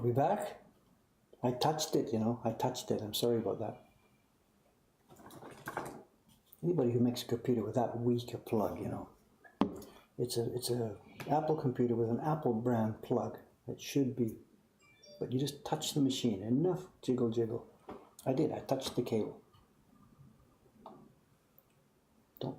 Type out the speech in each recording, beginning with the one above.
Are we back? I touched it, you know. I touched it. I'm sorry about that. Anybody who makes a computer with that weak a plug, you know. It's a Apple computer with an Apple brand plug. It should be. But you just touch the machine. Enough. Jiggle, jiggle. I did. I touched the cable. Don't.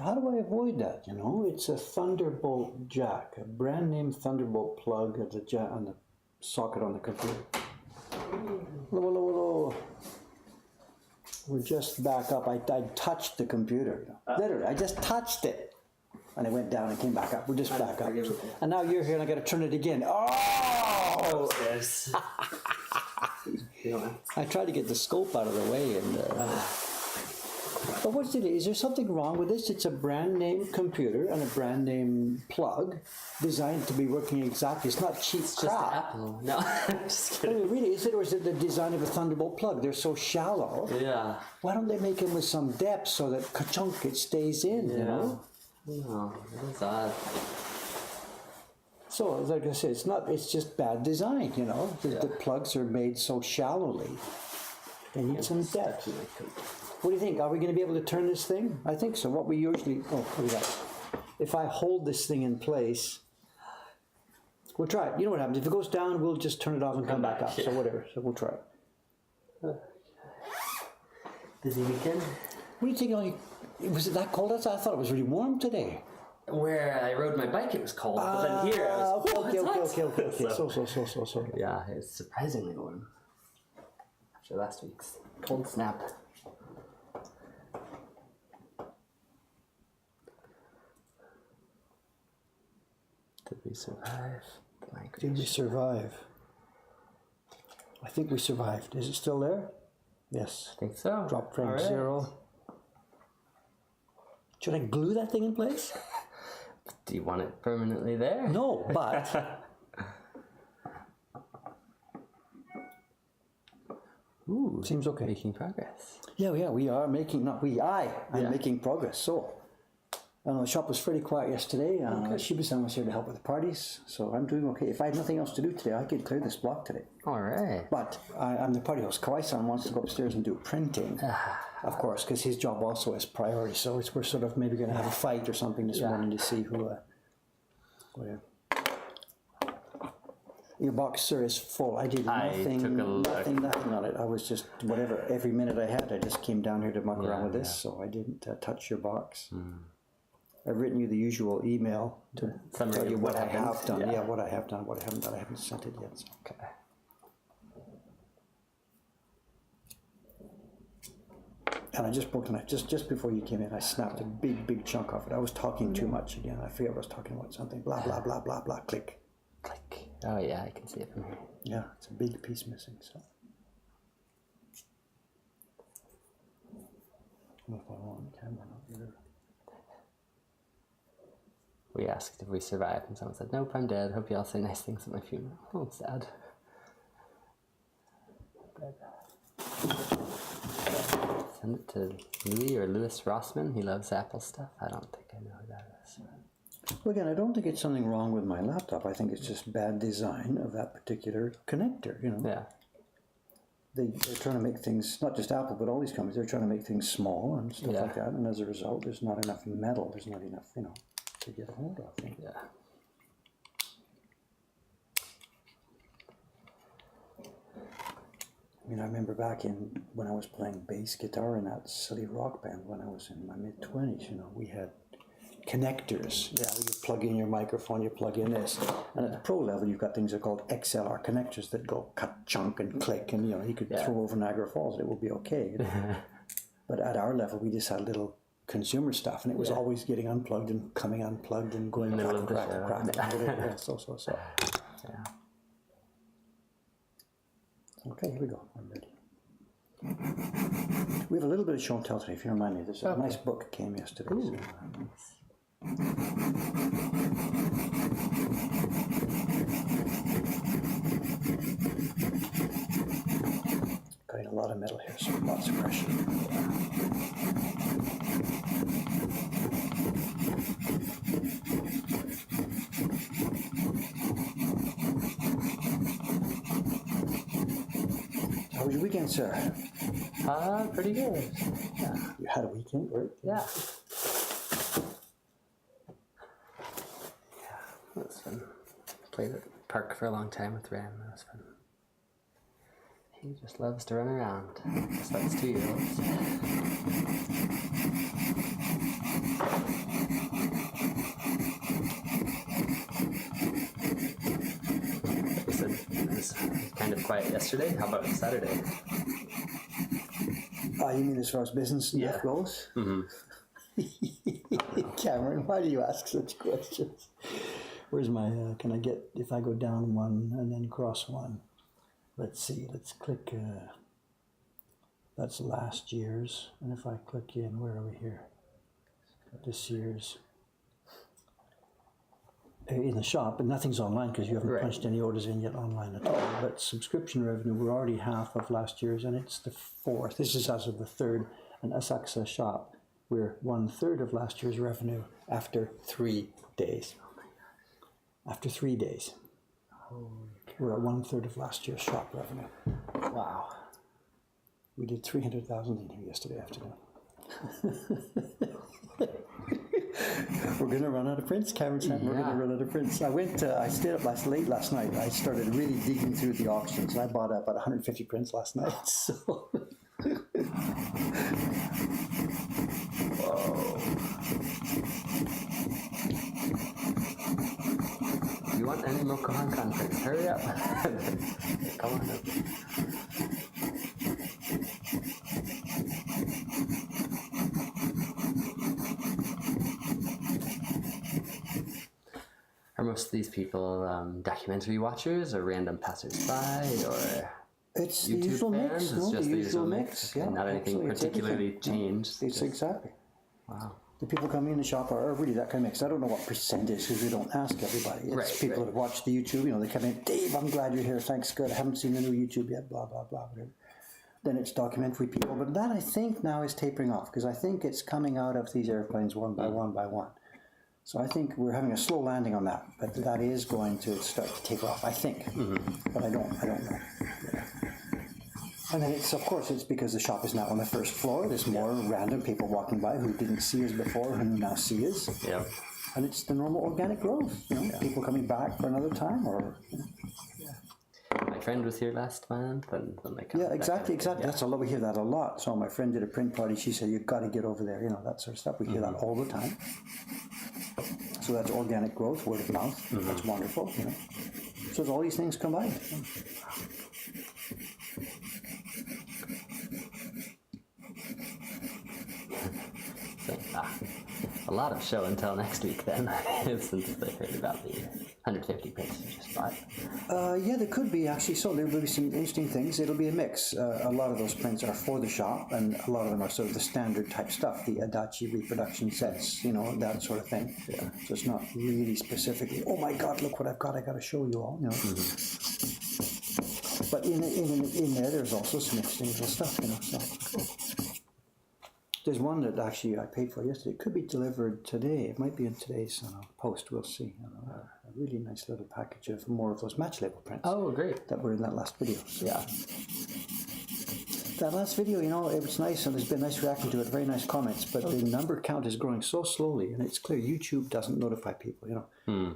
How do I avoid that? You know, it's a Thunderbolt jack, a brand name Thunderbolt plug at the jack on the socket on the computer. Hello, hello, hello. We're just back up. I touched the computer. Literally, I just touched it. And it went down and came back up. We're just back up. And now you're here and I got to turn it again. Oh! Yes. I tried to get the scope out of the way and... But what's it? Is there something wrong with this? It's a brand name computer and a brand name plug designed to be working exactly. It's not cheap crap. Just Apple. No, I'm just kidding. Really, is it, or is it the design of a Thunderbolt plug? They're so shallow. Yeah. Why don't they make them with some depth so that ka-chunk it stays in? You know. No, it is odd. So, like I said, it's not. It's just bad design. You know, the plugs are made so shallowly. They need some depth. What do you think? Are we going to be able to turn this thing? I think so. What we usually... Oh, look at that. If I hold this thing in place... We'll try it. You know what happens? If it goes down, we'll just turn it off and come back up. So whatever. So we'll try it. Busy weekend? What do you think? Was it that cold outside? I thought it was really warm today. Where I rode my bike, it was cold. But then here, I was... Okay. So. Yeah, it's surprisingly warm. After last week's cold snap. Did we survive? Did we survive? I think we survived. Is it still there? Yes. I think so. Drop frame 0. Should I glue that thing in place? Do you want it permanently there? No, but... Ooh, seems okay. Making progress. Yeah, we are making, not we, I'm making progress. So, the shop was pretty quiet yesterday. Shiba-san was here to help with the parties, so I'm doing okay. If I had nothing else to do today, I could clear this block today. All right. But I'm the party host. Kawai-san wants to go upstairs and do printing, of course, because his job also has priority. So we're sort of maybe going to have a fight or something this morning to see who... Your box, sir, is full. I did nothing on it. I was just, whatever, every minute I had, I just came down here to muck around with this, so I didn't touch your box. I've written you the usual email to tell you what I have done. Yeah, what I have done, what I haven't done. I haven't sent it yet. So. Okay. And I just broke the knife. Just before you came in, I snapped a big chunk off it. I was talking too much again. I forget I was talking about something. Blah, blah, blah, blah, blah. Click. Click. Oh, yeah, I can see it from here. Yeah, it's a big piece missing, so. I don't know if I want the camera not either. We asked if we survived, and someone said, nope, I'm dead. Hope you all say nice things at my funeral. Oh, sad. Send it to Louis or Louis Rossman. He loves Apple stuff. I don't think I know who that is. Well, again, I don't think it's something wrong with my laptop. I think it's just bad design of that particular connector, you know. Yeah. They're trying to make things, not just Apple, but all these companies, they're trying to make things small and stuff like that. And as a result, there's not enough metal. There's not enough, you know, to get a hold of. Yeah. I mean, I remember back when I was playing bass guitar in that silly rock band when I was in my mid-20s, you know, we had connectors. Yeah, you plug in your microphone, you plug in this. And at the pro level, you've got things that are called XLR connectors that go cut, chunk, and click. And, you know, you could throw over Niagara Falls and it would be okay. But at our level, we just had little consumer stuff. And it was always getting unplugged and coming unplugged and going crack. So. Yeah. Okay, here we go. I'm ready. We have a little bit of show and tell today, if you remind me. There's a nice book came yesterday. Ooh. Got a lot of metal here, so lots of pressure. How was your weekend, sir? Pretty good. Yeah. You had a weekend, right? Yeah. That was fun. Played at the park for a long time with Ram. That was fun. He just loves to run around. Just like his 2-year-olds. He said it was kind of quiet yesterday. How about Saturday? You mean as far as business stuff goes? Mm-hmm. Cameron, why do you ask such questions? Where's my, can I get, if I go down one and then cross one? Let's see, let's click, that's last year's. And if I click in, where are we here? This year's. In the shop, but nothing's online because you haven't punched any orders in yet online at all. But subscription revenue, we're already half of last year's, and it's the 4th. This is as of the 3rd. And Asakusa shop, we're 1/3 of last year's revenue after 3 days. After 3 days, we're at 1/3 of last year's shop revenue. Wow. We did 300,000 in here yesterday afternoon. We're going to run out of prints, Cameron said. We're going to run out of prints. I stayed up late last night. I started really digging through the auctions. I bought about 150 prints last night. So. Whoa. You want any Mokohan conference? Hurry up. Come on up. Are most of these people documentary watchers or random passers-by or It's YouTube the usual fans? mix. It's No, just the usual mix. Okay, Yeah, not anything absolutely. It's particularly everything. changed. It's exactly. Wow. The people coming in the shop are really that kind of mix. I don't know what percent is because we don't ask everybody. It's people that have watched the YouTube. You know, they come in, Dave, I'm glad you're here. Thanks, good. I haven't seen the new YouTube yet. Blah blah blah. Whatever. Then it's documentary people, but that I think now is tapering off because I think it's coming out of these airplanes one by one by one. So I think we're having a slow landing on that, but that is going to start to taper off. I think, but I don't know. Yeah. And then it's, of course, it's because the shop is now on the first floor. There's more random people walking by who didn't see us before, who now see us. Yeah. And it's the normal organic growth. You know, people coming back for another time, or. My friend was here last month, and then they come. Yeah, exactly. Yeah. That's a lot. We hear that a lot. So my friend did a print party. She said, "You've got to get over there." You know, that sort of stuff. We hear that all the time. So that's organic growth, word of mouth. That's wonderful. You know, so all these things combined. So, a lot of show until next week then, since they heard about the 150 prints you just bought. Yeah, there could be actually. So there will be some interesting things. It'll be a mix. A lot of those prints are for the shop, and a lot of them are sort of the standard type stuff, the Adachi reproduction sets, you know, that sort of thing. Yeah. So it's not really specifically, oh my God, look what I've got. I got to show you all. You know. But in there, there's also some interesting little stuff. You know. So. There's one that actually I paid for yesterday. It could be delivered today. It might be in today's post. We'll see. A really nice little package of more of those match label prints. Oh, great. That were in that last video. So. Yeah. That last video, you know, it was nice and there's been nice reaction to it, very nice comments, but the number count is growing so slowly, and it's clear YouTube doesn't notify people, you know.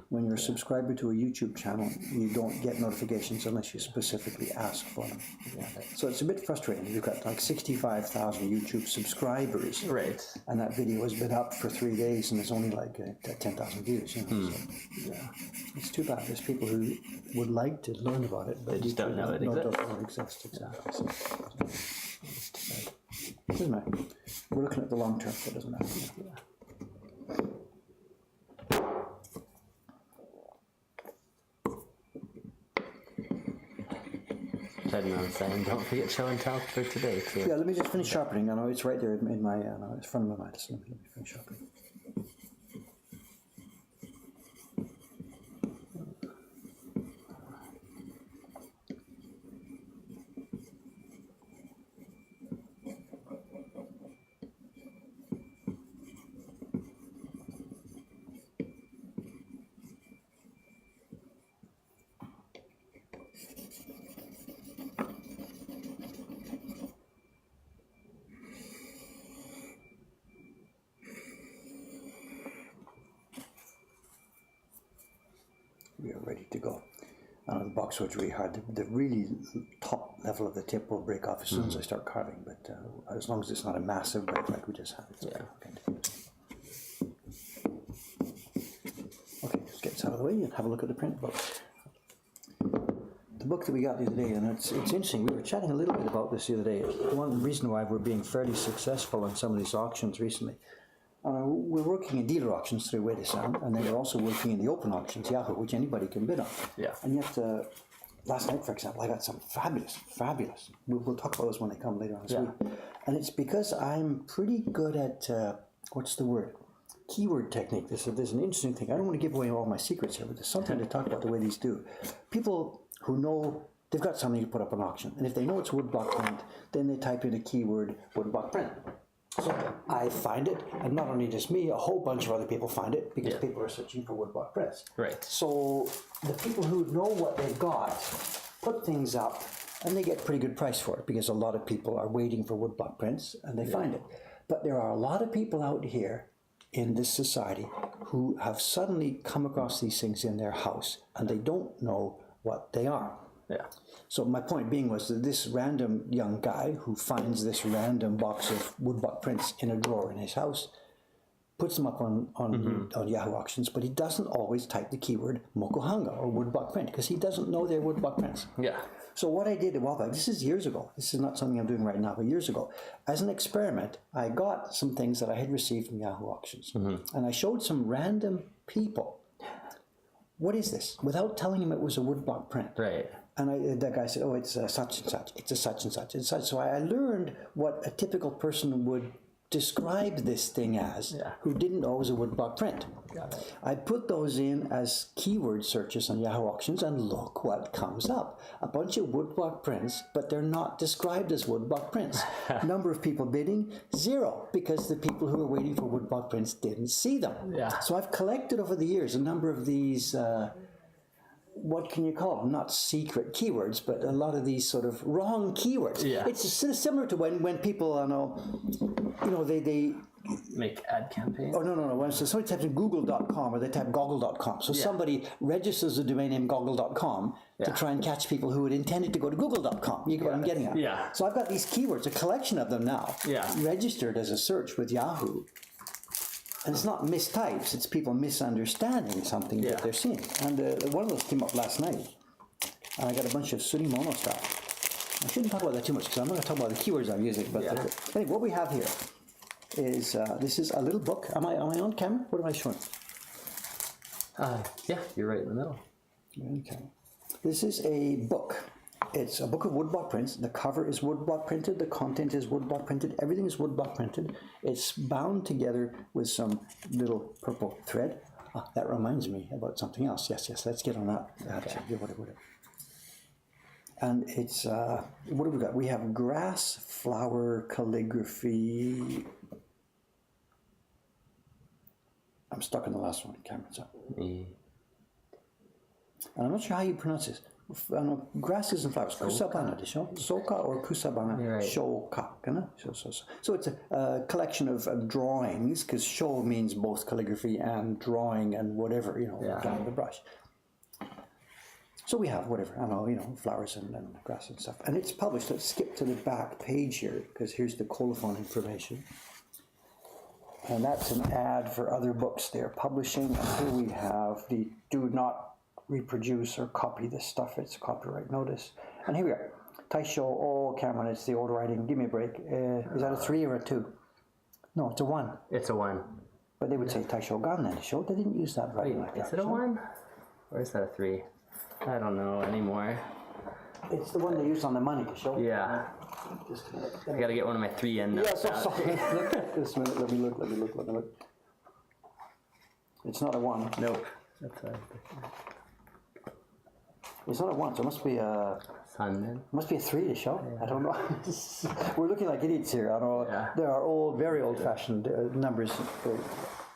When you're a subscriber to a YouTube channel, you don't get notifications unless you specifically ask for them. Yeah. So it's a bit frustrating. You've got like 65,000 YouTube subscribers. Right. And that video has been up for 3 days and there's only like 10,000 views, you know. So, yeah. It's too bad. There's people who would like to learn about it, but they just don't know it exists. Don't know it exists, exactly. So, doesn't matter. We're looking at the long term, so it doesn't matter. Yeah. Try hiding on sign. Don't forget show and tell for today too. Yeah, let me just finish sharpening. I know it's right there in my, it's front of my mind. So let me finish sharpening. We are ready to go. The box was really hard. The really top level of the tip will break off as soon as I start carving, but as long as it's not a massive break like we just had. It's okay. Okay, let's get this out of the way and have a look at the print book. The book that we got the other day, and it's interesting, we were chatting a little bit about this the other day. One reason why we're being fairly successful on some of these auctions recently. We're working in dealer auctions through Way to Sound, and then we're also working in the open auctions, Yahoo, which anybody can bid on. Yeah. And yet, last night, for example, I got some fabulous. We'll talk about those when they come later on this week. And it's because I'm pretty good at, what's the word? Keyword technique. There's an interesting thing. I don't want to give away all my secrets here, but there's something to talk about the way these do. People who know they've got something to put up on auction, and if they know it's woodblock print, then they type in a keyword woodblock print. So I find it, and not only just me, a whole bunch of other people find it because people are searching for woodblock prints. Right. So the people who know what they've got put things up, and they get a pretty good price for it because a lot of people are waiting for woodblock prints, and they find it. But there are a lot of people out here in this society who have suddenly come across these things in their house, and they don't know what they are. Yeah. So my point being was that this random young guy who finds this random box of woodblock prints in a drawer in his house, puts them up on Yahoo auctions, but he doesn't always type the keyword mokuhanga or woodblock print because he doesn't know they're woodblock prints. Yeah. So what I did a while back, this is years ago, this is not something I'm doing right now, but years ago, as an experiment, I got some things that I had received from Yahoo auctions, and I showed some random people, what is this? Without telling him it was a woodblock print. Right. And that guy said, oh, it's such and such. It's a such and such. It's such. So I learned what a typical person would describe this thing as, who didn't know it was a woodblock print. Got it. I put those in as keyword searches on Yahoo auctions, and look what comes up. A bunch of woodblock prints, but they're not described as woodblock prints. Number of people bidding, 0, because the people who were waiting for woodblock prints didn't see them. Yeah. So I've collected over the years a number of these... what can you call them? Not secret keywords, but a lot of these sort of wrong keywords. Yeah. It's sort of similar to when people, they Make ad campaigns. oh, no. When somebody types in google.com or they type goggle.com. So somebody registers the domain name goggle.com to try and catch people who had intended to go to google.com. You get what I'm getting at? Yeah. So I've got these keywords, a collection of them now, registered as a search with Yahoo. And it's not mistypes, it's people misunderstanding something that they're seeing. And one of those came up last night. And I got a bunch of Surimono stuff. I shouldn't talk about that too much because I'm not going to talk about the keywords I'm using. But anyway, what we have here is, this is a little book. Am I on camera? What am I showing? Yeah, you're right in the middle. Okay. This is a book. It's a book of woodblock prints. The cover is woodblock printed. The content is woodblock printed. Everything is woodblock printed. It's bound together with some little purple thread. That reminds me about something else. Yes. Let's get on that. Okay. And it's, what have we got? We have grass, flower, calligraphy. I'm stuck in the last one. Camera's up. And I'm not sure how you pronounce this. Grasses and flowers. Kusabana, Soka or Kusabana? Shoka. So it's a collection of drawings, because sho means both calligraphy and drawing and whatever, drawing the brush. So we have whatever, flowers and grass and stuff. And it's published. Let's skip to the back page here, because here's the colophon information. And that's an ad for other books they're publishing. And here we have the do not reproduce or copy this stuff. It's a copyright notice. And here we are. Taisho, oh, Cameron, it's the old writing. Give me a break. Is that a 3 or a 2? No, it's a 1. It's a 1. But they would say Taisho Gan then. Show they didn't use that writing like that. Is it a 1? Or is that a 3? I don't know anymore. It's the one they use on the money to show. Yeah. Just I gotta get one of my 3 in. Yeah, sorry. Look at this minute. Let me look. It's not a 1. Nope. That's It's not a 1, so it must be a... Sun then. Must be a 3 to show. Yeah. I don't know. We're looking like idiots here. I know. Yeah. There are very old-fashioned numbers,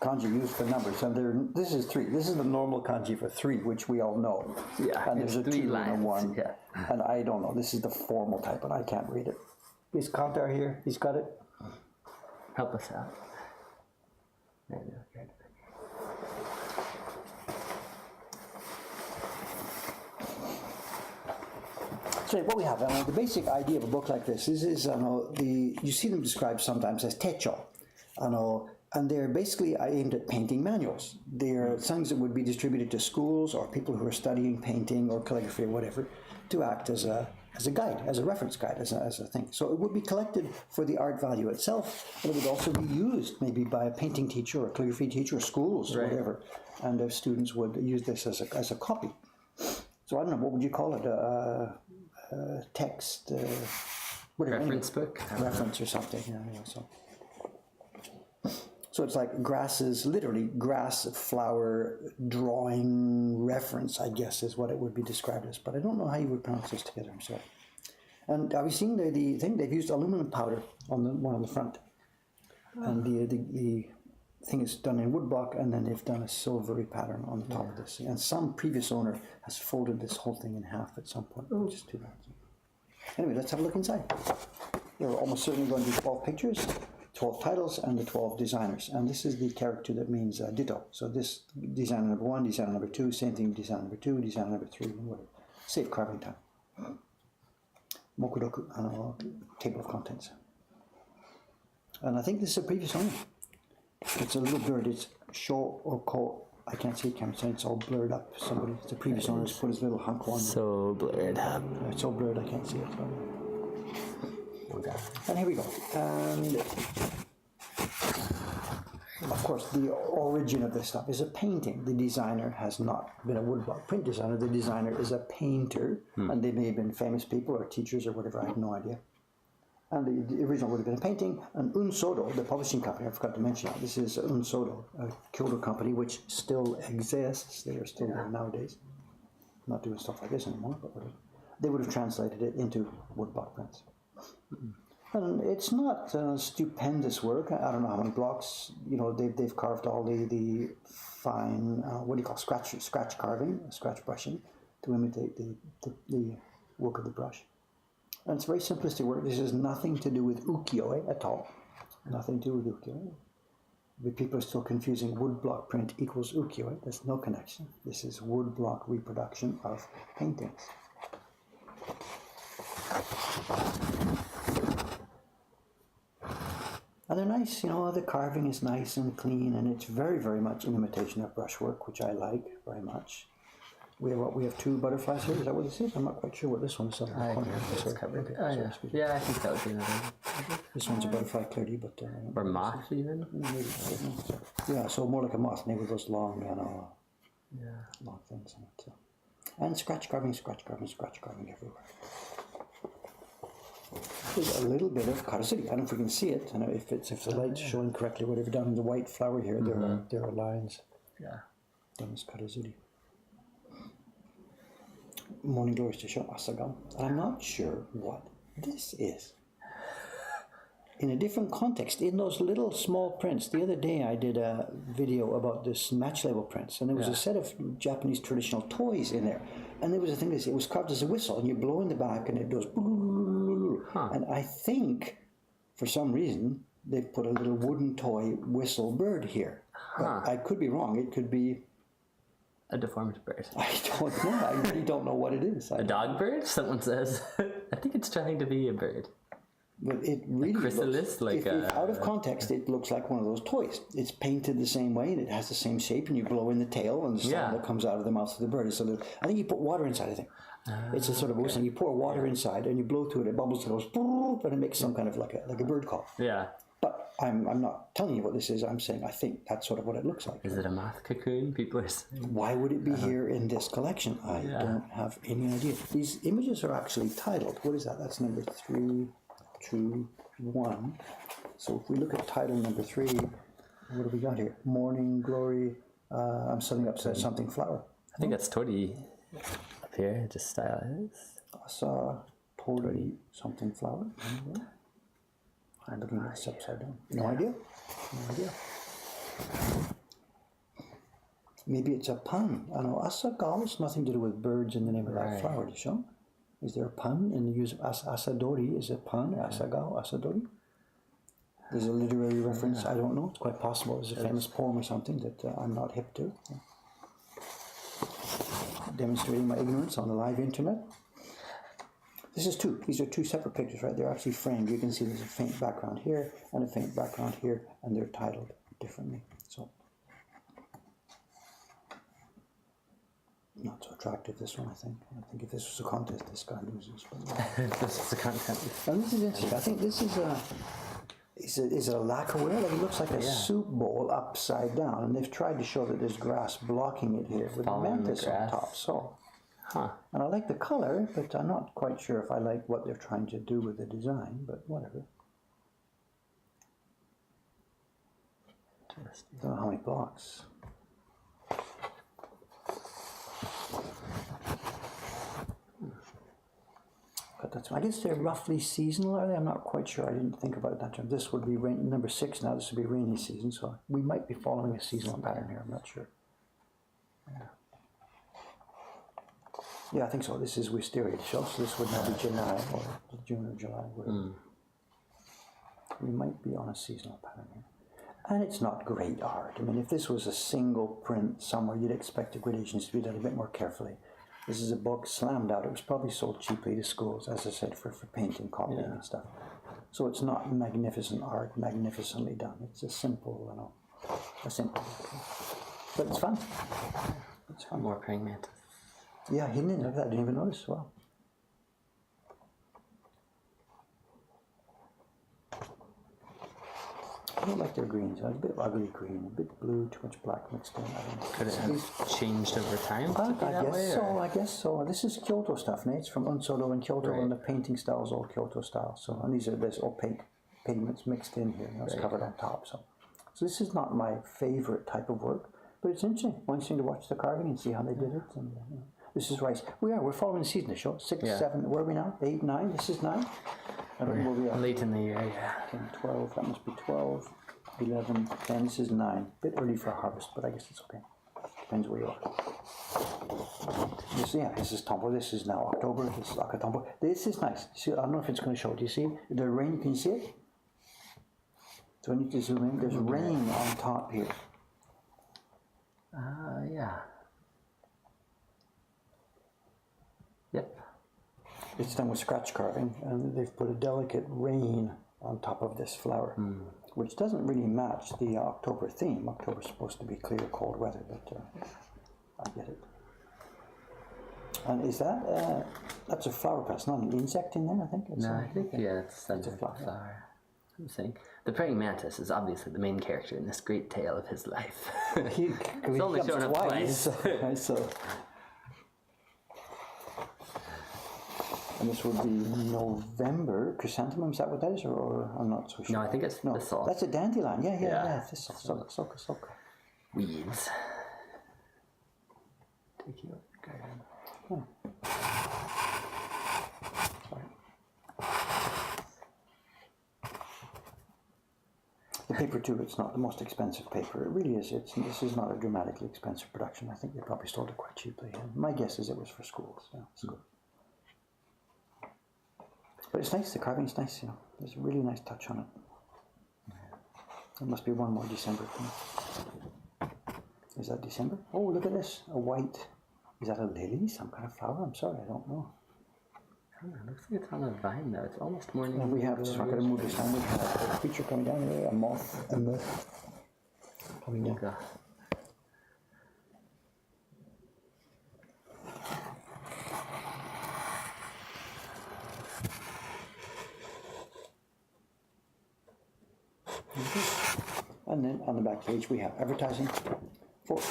kanji used for numbers, and this is 3. This is the normal kanji for 3, which we all know. Yeah. And there's a 2 lines. and a 1. Yeah. And I don't know. This is the formal type, and I can't read it. Is Kantar here? He's got it. Help us out. Okay. So what we have, the basic idea of a book like this is you see them described sometimes as techo, and they're basically aimed at painting manuals. They're things that would be distributed to schools or people who are studying painting or calligraphy or whatever, to act as a guide, as a reference guide, as a thing. So it would be collected for the art value itself, and it would also be used maybe by a painting teacher or a calligraphy teacher or schools or whatever, and the students would use this as a copy. So I don't know, what would you call it? Text, whatever, reference book, reference or something. So it's like literally grass, flower, drawing, reference, I guess is what it would be described as. But I don't know how you would pronounce this together. I'm sorry. And have you seen the thing? They've used aluminum powder on the one on the front, and the thing is done in woodblock, and then they've done a silvery pattern on the top of this. And some previous owner has folded this whole thing in half at some point, which is too bad. Anyway, let's have a look inside. There are almost certainly going to be 12 pictures, 12 titles, and the 12 designers. And this is the character that means ditto. So this designer number 1, designer number 2, same thing, designer number 2, designer number 3, and whatever. Save carving time. Mokudoku, table of contents. And I think this is a previous owner. It's a little blurred. It's Sho or Ko. I can't see it, Cameron. It's all blurred up. The previous owner's put his little hunk on. So blurred up. It's so blurred I can't see it. Okay. And here we go. And of course, the origin of this stuff is a painting. The designer has not been a woodblock print designer. The designer is a painter, and they may have been famous people or teachers or whatever. I have no idea. And the original would have been a painting. And Unsodo, the publishing company, I forgot to mention that. This is Unsodo, a Kyoto company which still exists. They are still there nowadays. Not doing stuff like this anymore, but whatever. They would have translated it into woodblock prints. And it's not stupendous work. I don't know how many blocks. They've carved all the fine, scratch carving, scratch brushing, to imitate the work of the brush. And it's very simplistic work. This has nothing to do with ukiyo-e at all. Nothing to do with ukiyo-e. But people are still confusing woodblock print equals ukiyo-e. There's no connection. This is woodblock reproduction of paintings. And they're nice, the carving is nice and clean, and it's very, very much an imitation of brushwork, which I like very much. We have 2 butterflies here. Is that what this is? I'm not quite sure what this one is. I think that would be another. This one's a butterfly clearly, but or moth even. Maybe, yeah, so more like a moth, maybe with those long, long things in it. So. And scratch carving everywhere. There's a little bit of karasuri. I don't know if we can see it. If the light's showing correctly, whatever done in the white flower here, there are lines. Yeah. Done as karasuri. Morning glories to show Asagam. I'm not sure what this is. In a different context, in those little small prints. The other day I did a video about this match label prints, and there was a set of Japanese traditional toys in there. And there was a thing that it was carved as a whistle, and you blow in the back and it goes. And I think, for some reason, they've put a little wooden toy whistle bird here. But I could be wrong. It could be a deformed bird. I don't know. I really don't know what it is. A dog bird? Someone says. I think it's trying to be a bird. But it really chrysalis, looks, if out of context, it looks like one of those toys. It's painted the same way, and it has the same shape, and you blow in the tail, and the sound that comes out of the mouth of the bird is a little. I think you put water inside. I think it's a sort of whistle. You pour water inside, and you blow through it. It bubbles, and goes, and it makes some kind of like a bird call. Yeah. But I'm not telling you what this is. I'm saying I think that's sort of what it looks like. Is it a moth cocoon? People are saying. Why would it be here in this collection? I don't have any idea. These images are actually titled. What is that? That's number 3, 2, 1. So if we look at title number 3, what have we got here? Morning Glory. I'm setting up something flower. I think that's Tori up here. Just style is. Asa Tori something flower. I'm looking at this upside down. No idea. No idea. Maybe it's a pun. I know Asagal is nothing to do with birds in the name of that flower, do you show? Is there a pun in the use of Asadori? Is it pun? Asagal, Asadori? There's a literary reference. I don't know. It's quite possible. It's a famous poem or something that I'm not hip to. Demonstrating my ignorance on the live internet. This is two. These are two separate pictures, right? They're actually framed. You can see there's a faint background here and a faint background here, and they're titled differently. So, not so attractive, this one, I think. I think if this was a contest, this guy loses. But This is a contest. and this is interesting. I think this is a... Is it a lacquerware? Like it looks like a soup bowl upside down, and they've tried to show that there's grass blocking it here with the mantis on top. So, and I like the color, but I'm not quite sure if I like what they're trying to do with the design. But whatever. Interesting. Don't know how many blocks. But that's, I guess they're roughly seasonal, are they? I'm not quite sure. I didn't think about it that term. This would be number 6 now. This would be rainy season, so we might be following a seasonal pattern here. I'm not sure. Yeah, I think so. This is wisteria show, so this would now be July or June or July. We might be on a seasonal pattern here. And it's not great art. I mean, if this was a single print somewhere, you'd expect the gradations to be done a bit more carefully. This is a book slammed out. It was probably sold cheaply to schools, as I said, for painting, copying and stuff. So it's not magnificent art, magnificently done. It's a simple, a simple book. But it's fun. It's fun. More praying mantis. Yeah, hidden in. Look at that. I didn't even notice. Wow. I don't like their greens. A bit of ugly green, a bit blue, too much black mixed in. I don't know. Could it have changed over time? I guess so. This is Kyoto stuff, Nate. It's from Unsolo in Kyoto, and the painting style is all Kyoto style. So, and there's opaque pigments mixed in here. It's covered on top. So this is not my favorite type of work, but it's interesting. Interesting to watch the carving and see how they did it. And this is rice. We're following the season. The show 6, 7. Where are we now? 8, 9. This is 9. I don't know where we are. Late in the year, yeah. 10, 12, that must be 12, 11, 10, this is 9. Bit early for harvest, but I guess it's okay. Depends where you are. This is Tombo, this is now October, this is Akatombo. This is nice. See, I don't know if it's going to show. Do you see the rain? Can you see it? Do I need to zoom in? There's rain on top here. Yeah. Yep. It's done with scratch carving, and they've put a delicate rain on top of this flower, which doesn't really match the October theme. October's supposed to be clear, cold weather, but I get it. And is that, that's a flower press, not an insect in there, I think? It's a flower. I'm saying the praying mantis is obviously the main character in this great tale of his life. It's only shown up twice. So. And this would be November. Chrysanthemum, is that what that is? Or I'm not so sure. No, I think it's thistle. That's a dandelion. Yeah. Thistle. Soka. Weeds. Take you up the garden. The paper too, it's not the most expensive paper. It really is. This is not a dramatically expensive production. I think they probably sold it quite cheaply. And my guess is it was for schools. Yeah, it's good. But it's nice, the carving's nice, There's a really nice touch on it. There must be one more December thing. Is that December? Oh, look at this. A white. Is that a lily? Some kind of flower? I'm sorry, I don't know. I don't know, it looks like it's on a vine though. It's almost morning. And we have, so I'm going to move this down. We have a creature coming down here, a moth, coming down. And then on the back page we have advertising for a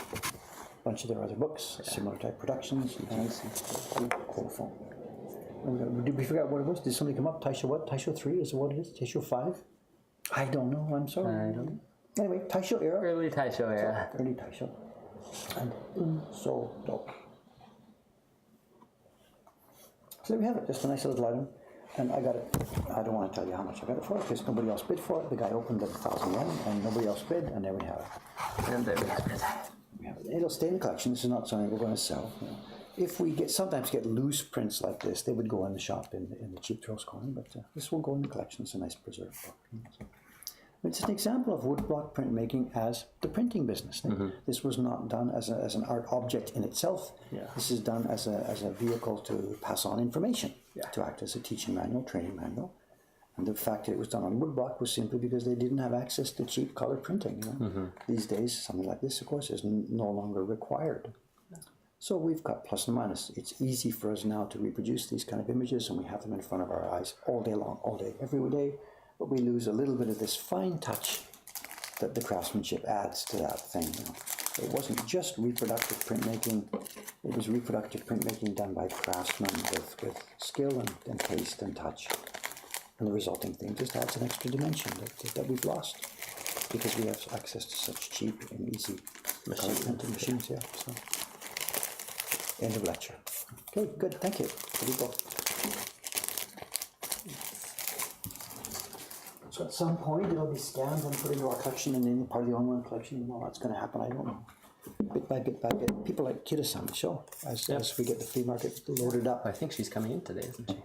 bunch of their other books, similar type productions, and colophone. Did we forget what it was? Did somebody come up? Taisho what? Taisho 3 is what it is? Taisho 5? I don't know, I'm sorry. I don't know. Anyway, Taisho era. Early Taisho era. Early Taisho. And so dope. So there we have it, just a nice little item. And I got it, I don't want to tell you how much I got it for, because nobody else bid for it. The guy opened at 1,000 yen, and nobody else bid, and there we have it. And there we have it. It'll stay in the collection. This is not something we're going to sell. You know. If we sometimes get loose prints like this, they would go in the shop in the cheap throws corner, but this will go in the collection. It's a nice preserved book. You know, so. It's an example of woodblock printmaking as the printing business. This was not done as an art object in itself. This is done as a vehicle to pass on information, to act as a teaching manual, training manual. And the fact that it was done on woodblock was simply because they didn't have access to cheap color printing. You know? These days, something like this, of course, is no longer required. So we've got plus and minus. It's easy for us now to reproduce these kind of images, and we have them in front of our eyes all day long, all day, every day. But we lose a little bit of this fine touch that the craftsmanship adds to that thing. You know. It wasn't just reproductive printmaking, it was reproductive printmaking done by craftsmen with skill and taste and touch. And the resulting thing just adds an extra dimension that we've lost because we have access to such cheap and easy color printing machines. Yeah, so. End of lecture. Okay, good, thank you. Here we go. So at some point it'll be scanned and put into our collection and then part of the online collection, and all that's going to happen, I don't know. Bit by bit by bit. People like Kira-san, so as we get the flea market loaded up. I think she's coming in today, isn't she?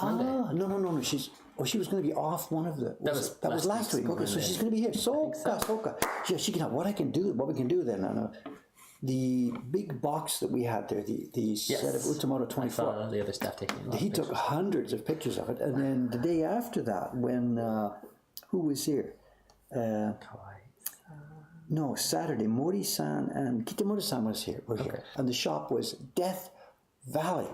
No. She was going to be off one of the. That was last week. Okay, so she's going to be here. So. Yeah, she can have what we can do then. The big box that we had there, the set of Utamoto 24. The other staff taking. He took hundreds of pictures of it, and then the day after that, when who was here? No, Saturday, Mori-san and Kitamoto-san was here. Here, and the shop was Death Valley.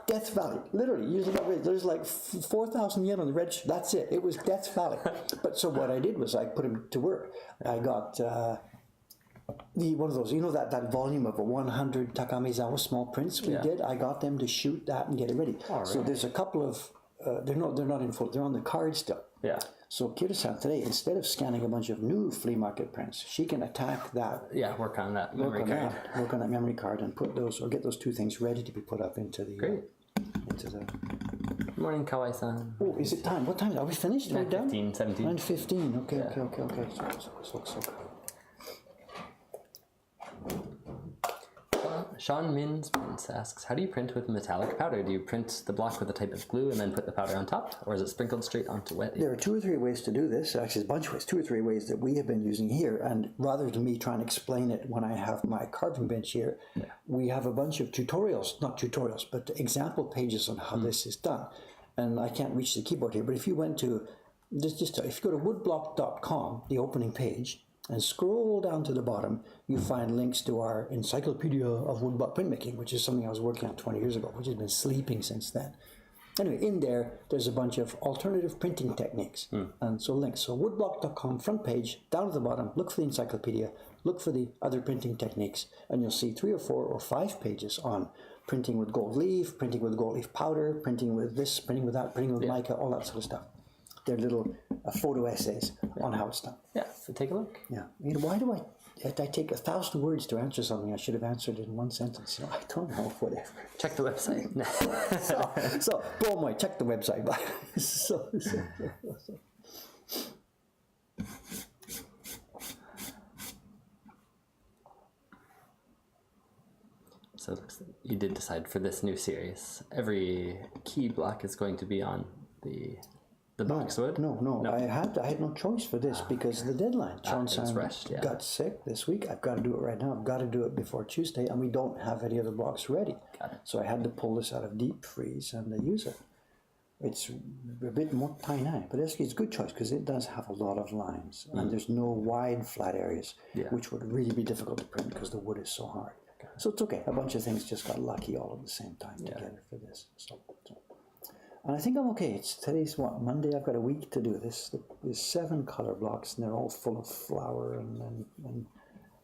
Death Valley, literally. There's like 4,000 yen on the red. That's it. It was Death Valley. But so what I did was I put him to work. I got. One of those, you know, that volume of 100 Takamizawa small prints we did. I got them to shoot that and get it ready. Oh, so there's a couple of they're not in full. They're on the card still. Yeah. So Kira-san today, instead of scanning a bunch of new flea market prints, she can attack that. Yeah, work on that memory card. Work on that memory card and put those or get those two things ready to be put up into the. Great. Good morning, Kawai-san. Oh, is it time? What time? Are we finished? Are we done? 17. 9:15. Okay. So good. Sean Min's Prince asks, how do you print with metallic powder? Do you print the block with a type of glue and then put the powder on top, or is it sprinkled straight onto wet ink? There are 2 or 3 ways to do this. Actually, a bunch of ways. 2 or 3 ways that we have been using here, and rather than me trying to explain it when I have my carving bench here, we have a bunch of not tutorials, but example pages on how this is done. And I can't reach the keyboard here, but if you went to, if you go to woodblock.com, the opening page, and scroll down to the bottom, you find links to our Encyclopedia of Woodblock Printmaking, which is something I was working on 20 years ago, which has been sleeping since then. Anyway, in there's a bunch of alternative printing techniques, and so links. So woodblock.com, front page, down at the bottom, look for the encyclopedia, look for the other printing techniques, and you'll see 3 or 4 or 5 pages on printing with gold leaf, printing with gold leaf powder, printing with this, printing with that, printing with mica, all that sort of stuff. They're little photo essays on how it's done. Yeah, so take a look. Yeah. You know, why do I take 1,000 words to answer something I should have answered in 1 sentence? You know, I don't know, whatever. Check the website. so boy, check the website. So you did decide for this new series, every key block is going to be on the boxwood? No. I had no choice for this because of the deadline. Sean-san got sick this week. I've got to do it right now. I've got to do it before Tuesday, and we don't have any other blocks ready. So I had to pull this out of deep freeze and use it. It's a bit more tiny, but it's a good choice because it does have a lot of lines, and there's no wide flat areas, which would really be difficult to print because the wood is so hard. So it's okay. A bunch of things just got lucky all at the same time together for this. And I think I'm okay. Today's what, Monday? I've got a week to do this. There's 7 color blocks, and they're all full of flour and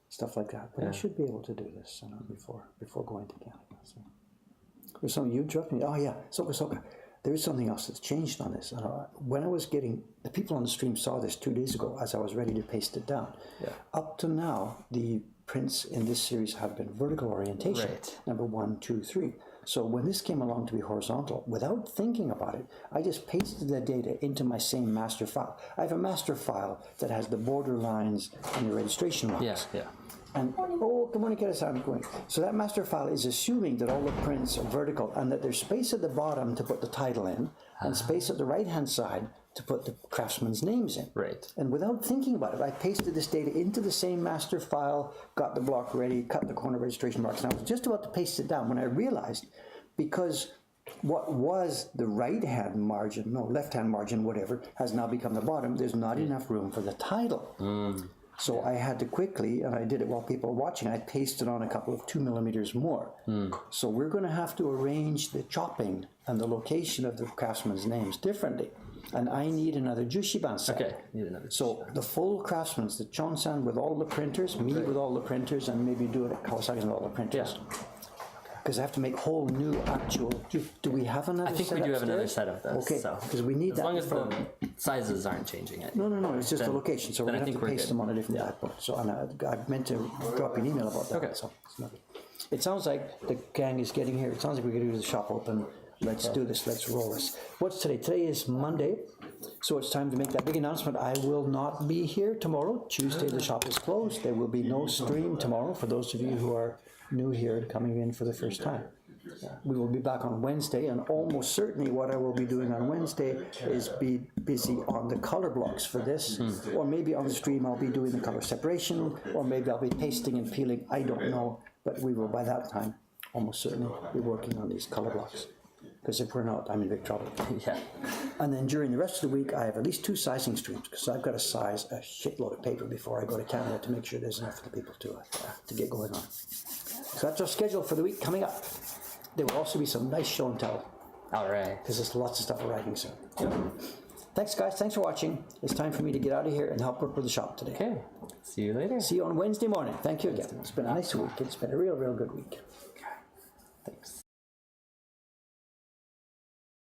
stuff like that. But I should be able to do this before going to Canada. So. There's something you dropped me. Oh yeah, Soka. There is something else that's changed on this. When I was getting, the people on the stream saw this 2 days ago as I was ready to paste it down. Yeah. Up to now, the prints in this series have been vertical orientation. Right. Number 1, 2, 3. So when this came along to be horizontal, without thinking about it, I just pasted the data into my same master file. I have a master file that has the border lines and the registration marks. Yeah. And good morning, Kenneth. I'm going. So that master file is assuming that all the prints are vertical and that there's space at the bottom to put the title in and space at the right-hand side to put the craftsman's names in. Right. And without thinking about it, I pasted this data into the same master file, got the block ready, cut the corner registration marks, and I was just about to paste it down when I realized, because what was the left-hand margin, whatever, has now become the bottom, there's not enough room for the title. So I had to quickly, and I did it while people were watching, I pasted on a couple of 2 millimeters more. So we're going to have to arrange the chopping and the location of the craftsman's names differently. And I need another Jushiban set. Okay, need another. So the full craftsman's, the Chonsan with all the printers, me with all the printers, and maybe do it at Kawasaki's with all the printers. Yeah. Because I have to make whole new actual. Do we have another? I think we do have another set of those. Okay, because we need that. As long as the sizes aren't changing. No. It's just the location. So we're going to have to paste them on a different backbone. So I meant to drop you an email about that. Okay. So it sounds like the gang is getting here. It sounds like we're going to do the shop open. Let's do this. Let's roll this. What's today? Today is Monday. So it's time to make that big announcement. I will not be here tomorrow. Tuesday the shop is closed. There will be no stream tomorrow for those of you who are new here and coming in for the first time. We will be back on Wednesday, and almost certainly what I will be doing on Wednesday is be busy on the color blocks for this, or maybe on the stream I'll be doing the color separation, or maybe I'll be pasting and peeling, I don't know, but we will by that time almost certainly be working on these color blocks. Because if we're not, I'm in big trouble. Yeah. And then during the rest of the week, I have at least 2 sizing streams, because I've got to size a shitload of paper before I go to Canada to make sure there's enough for the people to get going on. So that's our schedule for the week coming up. There will also be some nice show and tell. All right. Because there's lots of stuff arriving soon. Yeah. Thanks, guys. Thanks for watching. It's time for me to get out of here and help work with the shop today. Okay. See you later. See you on Wednesday morning. Thank you again. It's been a nice week. It's been a real good week. Okay. Thanks.